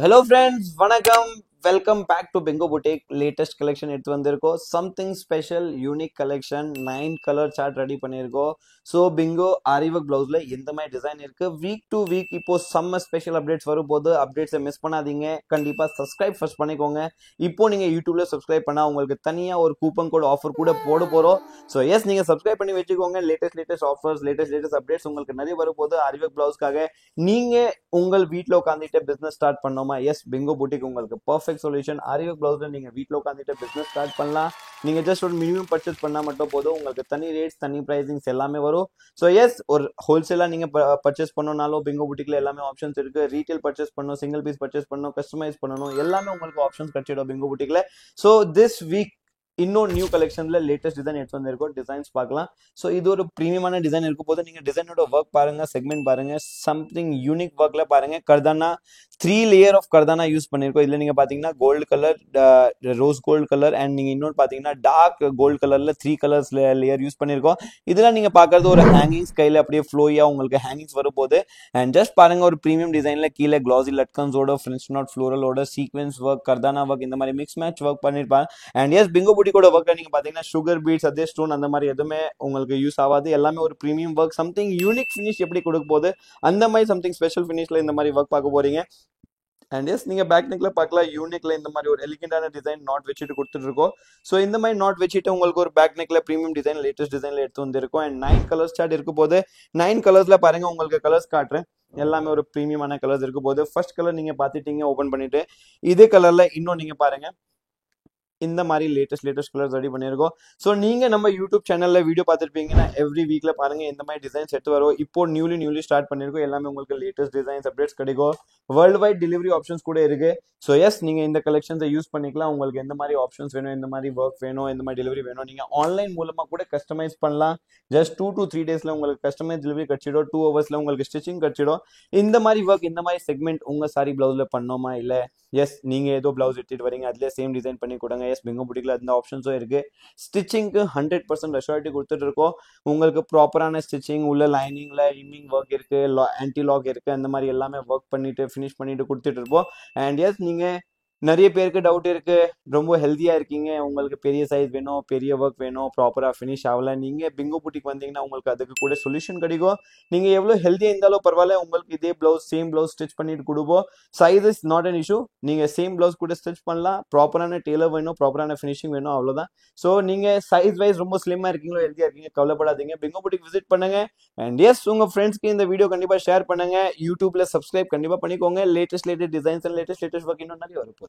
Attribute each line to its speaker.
Speaker 1: hello friends, vanakkam. Welcome back to Bingo Boutique. Latest collection எடுத்து வந்திருக்கோம். Something special, unique collection. 9 color chart ready பண்ணியிருக்கோம். So Bingo Arivak blouse ல இந்த மாதிரி design இருக்கு. Week to week இப்போ summer special updates வரும்போது அப்டேட்ஸை miss பண்ணாதீங்க. கண்டிப்பா subscribe first பண்ணிக்கோங்க. இப்போ நீங்க யூடியூப்ல subscribe பண்ணா உங்களுக்கு தனியா ஒரு கூப்பன் கோட் ஆஃபர் கூட போட போறோம். So yes, நீங்க subscribe பண்ணி வச்சுக்கோங்க. latest offers, latest updates உங்களுக்கு நிறைய வரும்போது Arivak blouse-காக நீங்க உங்கள் வீட்ல உட்கார்ந்துட்டு பிசினஸ் ஸ்டார்ட் பண்ணோமா? எஸ், பிங்கோ பூட்டிக் உங்களுக்கு பெர்ஃபெக்ட் சொல்யூஷன். ஆரிவர்க் பிளவுஸ்ல நீங்க வீட்ல உட்கார்ந்துட்டு பிசினஸ் ஸ்டார்ட் பண்ணலாம். நீங்க ஜஸ்ட் ஒரு மினிமம் பர்ச்சேஸ் பண்ணா மட்டும் போதும். உங்களுக்கு தனி ரேட்ஸ், தனி பிரைசிங்ஸ் எல்லாமே வரும். ஸோ எஸ், ஒரு ஹோல்சேலா நீங்க பர்ச்சேஸ் பண்ணணும்னாலும் பிங்கோ பூட்டிக்ல எல்லாமே ஆப்ஷன்ஸ் இருக்கு. ரீட்டைல் பர்ச்சேஸ் பண்ணணும், சிங்கிள் பீஸ் பர்ச்சேஸ் பண்ணணும், கஸ்டமைஸ் பண்ணணும், எல்லாமே உங்களுக்கு ஆப்ஷன்ஸ் கிடைச்சிடும் பிங்கோ பூட்டிக்ல. ஸோ திஸ் வீக் இன்னும் நியூ கலெக்ஷன்ல லேட்டஸ்ட் டிசைன் எடுத்து வந்திருக்கோம். டிசைன்ஸ் பார்க்கலாம். ஸோ இது ஒரு ப்ரீமியமான டிசைன் இருக்கும் போது நீங்க டிசைனோட ஒர்க் பாருங்க, செக்மெண்ட் பாருங்க, சம்திங் யூனிக் ஒர்க்ல பாருங்க. கர்தானா 3 லேயர் ஆஃப் கர்தானா யூஸ் பண்ணிருக்கோம். இதுல நீங்க பாத்தீங்கன்னா gold colour, rose gold colour and நீங்க இன்னொரு பாத்தீங்கன்னா டார்க் கோல்டு கலர்ல 3 கலர்ஸ் லேயர் யூஸ் பண்ணிருக்கோம். இதெல்லாம் நீங்க பாக்குறது ஒரு ஹேங்கிங்ஸ், கையில அப்படியே ஃப்ளோயா உங்களுக்கு ஹேங்கிங்ஸ் வரும் போது. அண்ட் ஜஸ்ட் பாருங்க, ஒரு ப்ரீமியம் டிசைன்ல கீழே கிளாசி லட்கன்ஸோட, ஃப்ரெஞ்ச் நாட் ஃப்ளோரலோட, சீக்வென்ஸ் ஒர்க், கர்தானா ஒர்க், இந்த மாதிரி மிக்ஸ் மேட்ச் ஒர்க் பண்ணிருப்பாங்க. அண்ட் எஸ், பிங்கோ பூட்டிக்கோட ஒர்க்ல நீங்க பாத்தீங்கன்னா சுகர் பீட்ஸ், அதே ஸ்டோன், அந்த மாதிரி எதுவுமே உங்களுக்கு யூஸ் ஆகாது. எல்லாமே ஒரு premium work. Something unique finish எப்படி கொடுக்க போகுது, அந்த மாதிரி சம்திங் ஸ்பெஷல் ஃபினிஷ்ல இந்த மாதிரி ஒர்க் பார்க்க போறீங்க. அண்ட் எஸ், நீங்க பேக் நெக்ல பார்க்கலாம். யூனிக்ல இந்த மாதிரி ஒரு எலிகண்டான டிசைன் நாட் வச்சுட்டு கொடுத்துட்டு இருக்கோம். ஸோ இந்த மாதிரி நாட் வச்சுட்டு உங்களுக்கு ஒரு பேக் நெக்ல ப்ரீமியம் டிசைன், லேட்டஸ்ட் டிசைன்ல எடுத்து வந்திருக்கோம். அண்ட் 9 கலர்ஸ் சார்ட் இருக்கும் போது 9 கலர்ஸ்ல பாருங்க, உங்களுக்கு கலர்ஸ் காட்டுறேன். எல்லாமே ஒரு ப்ரீமியமான கலர்ஸ் இருக்கும் போது ஃபர்ஸ்ட் கலர் நீங்க பாத்துட்டீங்க ஓபன் பண்ணிட்டு. இதே கலர்ல இன்னும் நீங்க பாருங்க, இந்த மாதிரி லேட்டஸ்ட் கலர்ஸ் ரெடி பண்ணியிருக்கோம். ஸோ நீங்க நம்ம யூடியூப் சேனல்ல வீடியோ பார்த்துருப்பீங்கன்னா எவ்ரி வீக்ல பாருங்க இந்த மாதிரி டிசைன்ஸ் எடுத்து வரும். இப்போ நியூலி ஸ்டார்ட் பண்ணிருக்கோம். எல்லாமே உங்களுக்கு லேட்டஸ்ட் டிசைன்ஸ் அப்டேட்ஸ் கிடைக்கும். வேர்ல்டு வைட் டெலிவரி ஆப்ஷன்ஸ் கூட இருக்கு. ஸோ எஸ், நீங்க இந்த கலெக்ஷன்ஸை யூஸ் பண்ணிக்கலாம். உங்களுக்கு எந்த மாதிரி ஆப்ஷன்ஸ் வேணும், எந்த மாதிரி ஒர்க் வேணும், எந்த மாதிரி டெலிவரி வேணும், நீங்க ஆன்லைன் மூலமா கூட கஸ்டமைஸ் பண்ணலாம். ஜஸ்ட் 2 to 3 டேஸ்ல உங்களுக்கு கஸ்டமைஸ் டெலிவரி கிடைச்சிடும். 2 ஹவர்ஸ்ல உங்களுக்கு ஸ்டிச்சிங் கிடைச்சிடும். இந்த மாதிரி ஒர்க், இந்த மாதிரி செக்மெண்ட் உங்க சாரி பிளவுஸ்ல பண்ணோமா? இல்ல எஸ், நீங்க ஏதோ பிளவுஸ் எடுத்துட்டு வரீங்க, அதுல சேம் டிசைன் பண்ணி கொடுங்க. எஸ், பிங்கோ பூட்டிக்ல அந்த ஆப்ஷன்ஸும் இருக்கு. ஸ்டிச்சிங்க்கு 100% அஷ்யூரிட்டி கொடுத்துட்டு இருக்கோம். உங்களுக்கு ப்ராப்பரான ஸ்டிச்சிங், உள்ள லைனிங்ல இம்மிங் ஒர்க் இருக்கு, ஆன்டி லாக் இருக்கு, அந்த மாதிரி எல்லாமே ஒர்க் பண்ணிட்டு ஃபினிஷ் பண்ணிட்டு கொடுத்துட்டு இருப்போம். அண்ட் எஸ், நீங்க நிறைய பேருக்கு டவுட் இருக்கு, ரொம்ப ஹெல்த்தியா இருக்கீங்க, உங்களுக்கு பெரிய சைஸ் வேணும், பெரிய ஒர்க் வேணும், ப்ராப்பரா ஃபினிஷ் ஆகல, நீங்க பிங்கோ பூட்டிக் வந்தீங்கன்னா உங்களுக்கு அதுக்கு கூட சொல்யூஷன் கிடைக்கும். நீங்க எவ்வளவு ஹெல்த்தியா இருந்தாலும் பரவாயில்ல, உங்களுக்கு இதே பிளவுஸ், சேம் பிளவுஸ் ஸ்டிச் பண்ணிட்டு கொடுப்போம். Size is not an issue. நீங்க சேம் பிளவுஸ் கூட ஸ்டிச் பண்ணலாம். ப்ராப்பரான டெய்லர் வேணும், ப்ராப்பரான ஃபினிஷிங் வேணும், அவ்வளவுதான். ஸோ நீங்க சைஸ் வைஸ் ரொம்ப ஸ்லிம்மா இருக்கீங்களோ, ஹெல்த்தியா இருக்கீங்க, கவலைப்படாதீங்க. பிங்கோ பூட்டிக் விசிட் பண்ணுங்க. அண்ட் எஸ், உங்க ஃப்ரெண்ட்ஸ்க்கு இந்த வீடியோ கண்டிப்பா ஷேர் பண்ணுங்க. யூடியூப்ல சப்ஸ்கிரைப் கண்டிப்பா பண்ணிக்கோங்க. Latest designs and latest work இன்னும் நிறைய வரப்போகுது.